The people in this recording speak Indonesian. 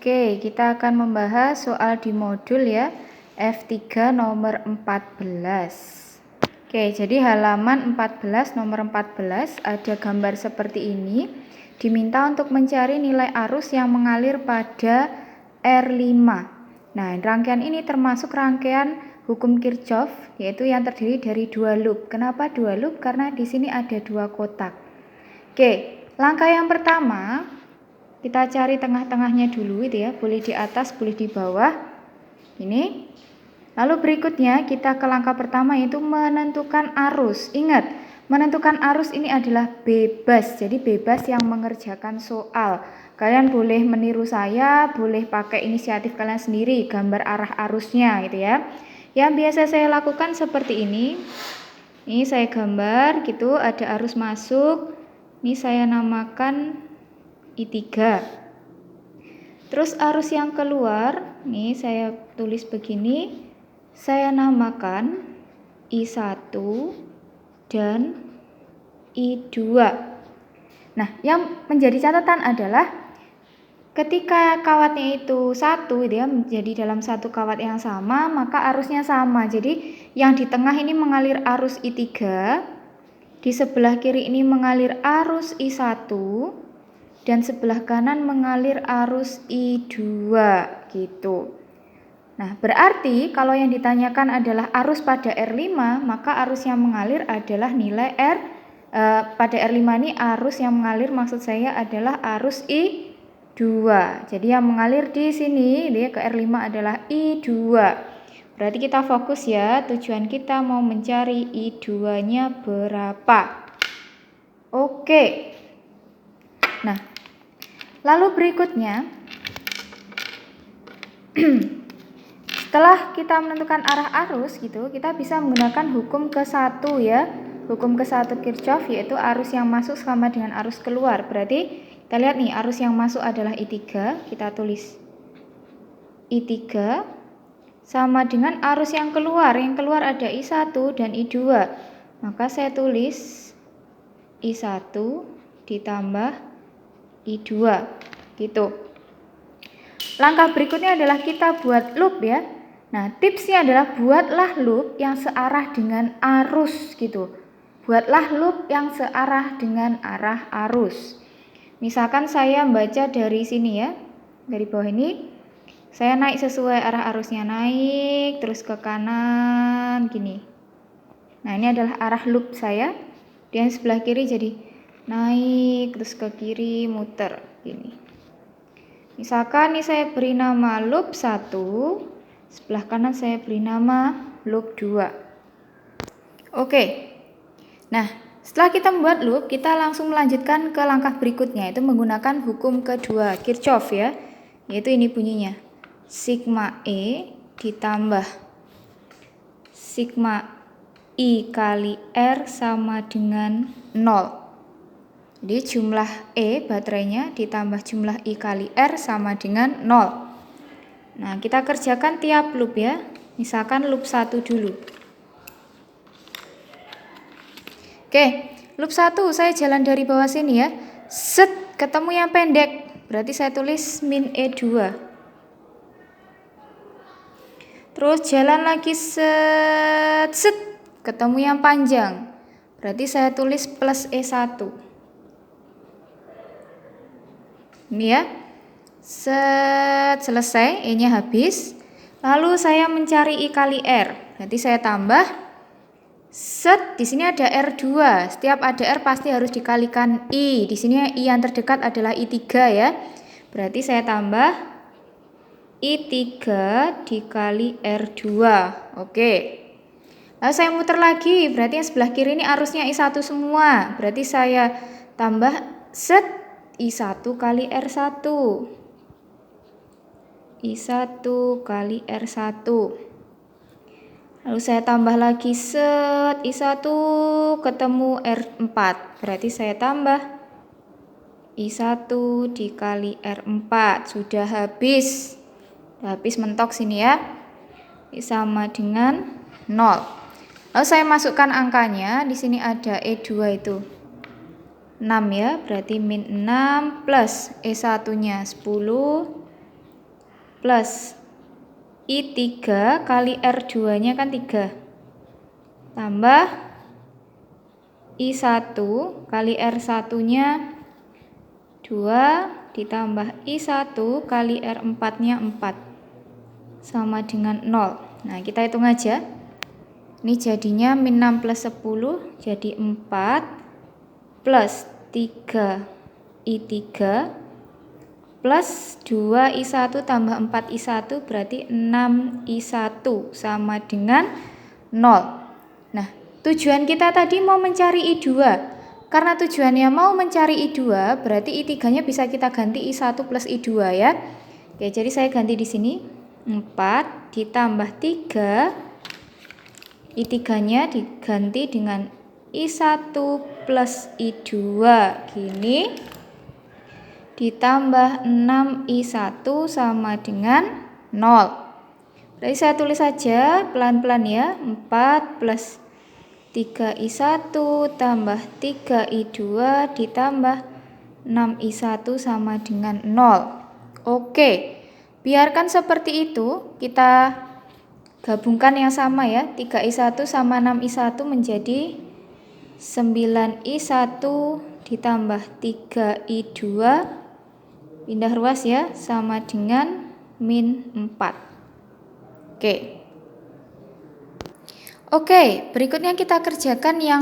Oke, kita akan membahas soal di modul ya, F3 nomor 14. Oke, jadi halaman 14 nomor 14 ada gambar seperti ini. Diminta untuk mencari nilai arus yang mengalir pada R5. Nah, rangkaian ini termasuk rangkaian hukum Kirchhoff, yaitu yang terdiri dari dua loop. Kenapa dua loop? Karena di sini ada dua kotak. Oke, langkah yang pertama, kita cari tengah-tengahnya dulu itu ya, boleh di atas, boleh di bawah. Ini. Lalu berikutnya kita ke langkah pertama yaitu menentukan arus. Ingat, menentukan arus ini adalah bebas. Jadi bebas yang mengerjakan soal. Kalian boleh meniru saya, boleh pakai inisiatif kalian sendiri, gambar arah arusnya gitu ya. Yang biasa saya lakukan seperti ini. Ini saya gambar gitu, ada arus masuk. Ini saya namakan I3. Terus arus yang keluar, nih saya tulis begini, saya namakan I1 dan I2. Nah, yang menjadi catatan adalah ketika kawatnya itu satu, dia menjadi dalam satu kawat yang sama, maka arusnya sama. Jadi yang di tengah ini mengalir arus I3, di sebelah kiri ini mengalir arus I1, dan sebelah kanan mengalir arus I2 gitu. Nah, berarti kalau yang ditanyakan adalah arus pada R5, maka arus yang mengalir adalah nilai pada R5 ini arus yang mengalir maksud saya adalah arus I2. Jadi yang mengalir di sini dia ke R5 adalah I2. Berarti kita fokus ya, tujuan kita mau mencari I2-nya berapa. Oke. Nah, lalu berikutnya, setelah kita menentukan arah arus gitu, kita bisa menggunakan hukum ke-1 ya. Hukum ke-1 Kirchhoff yaitu arus yang masuk sama dengan arus keluar. Berarti kita lihat nih, arus yang masuk adalah I3, kita tulis I3 sama dengan arus yang keluar ada I1 dan I2. Maka saya tulis I1 ditambah I2 gitu. Langkah berikutnya adalah kita buat loop ya. Nah, tipsnya adalah buatlah loop yang searah dengan arus gitu. Buatlah loop yang searah dengan arah arus. Misalkan saya membaca dari sini ya, dari bawah ini, saya naik sesuai arah arusnya, naik terus ke kanan gini. Nah, ini adalah arah loop saya. Dan sebelah kiri jadi naik terus ke kiri muter gini. Misalkan nih saya beri nama loop 1, sebelah kanan saya beri nama loop 2. Oke. Nah, setelah kita membuat loop, kita langsung melanjutkan ke langkah berikutnya, yaitu menggunakan hukum kedua Kirchhoff ya. Yaitu ini bunyinya. Sigma E ditambah sigma I kali R sama dengan 0. Jadi jumlah E baterainya ditambah jumlah I kali R sama dengan 0. Nah, kita kerjakan tiap loop ya. Misalkan loop 1 dulu. Oke, loop 1 saya jalan dari bawah sini ya. Set, ketemu yang pendek. Berarti saya tulis min E2. Terus jalan lagi set, ketemu yang panjang. Berarti saya tulis plus E1. Ini ya. Set, selesai, E-nya habis. Lalu saya mencari I kali R. Berarti saya tambah set, di sini ada R2. Setiap ada R pasti harus dikalikan I. Di sini I yang terdekat adalah I3 ya. Berarti saya tambah I3 dikali R2. Oke. Lalu saya muter lagi, berarti yang sebelah kiri ini arusnya I1 semua. Berarti saya tambah set I1 kali R1. I1 kali R1. Lalu saya tambah lagi set I1 ketemu R4. Berarti saya tambah I1 dikali R4. Sudah habis. Habis mentok sini ya. Sama dengan 0. Lalu saya masukkan angkanya, di sini ada E2 itu 6 ya, berarti min 6 plus E1-nya 10 plus I3 kali R2 nya kan 3 tambah I1 kali R1 nya 2 ditambah I1 kali R4 nya 4 sama dengan 0. Nah kita hitung aja, ini jadinya min 6 plus 10 jadi 4 plus 3 I3 plus 2 I1 tambah 4 I1 berarti 6 I1 sama dengan 0. Nah tujuan kita tadi mau mencari I2, karena tujuannya mau mencari I2 berarti I3 nya bisa kita ganti I1 plus I2 ya. Oke, jadi saya ganti di sini 4 ditambah 3, I3 nya diganti dengan I1 plus I2 gini, ditambah 6 I1 sama dengan 0. Berarti saya tulis saja pelan-pelan ya, 4 plus 3 I1 tambah 3 I2 ditambah 6 I1 sama dengan 0. Oke, biarkan seperti itu, kita gabungkan yang sama ya, 3 I1 sama 6 I1 menjadi 9 I1 ditambah 3 I2 pindah ruas ya, sama dengan min 4. Oke, berikutnya kita kerjakan yang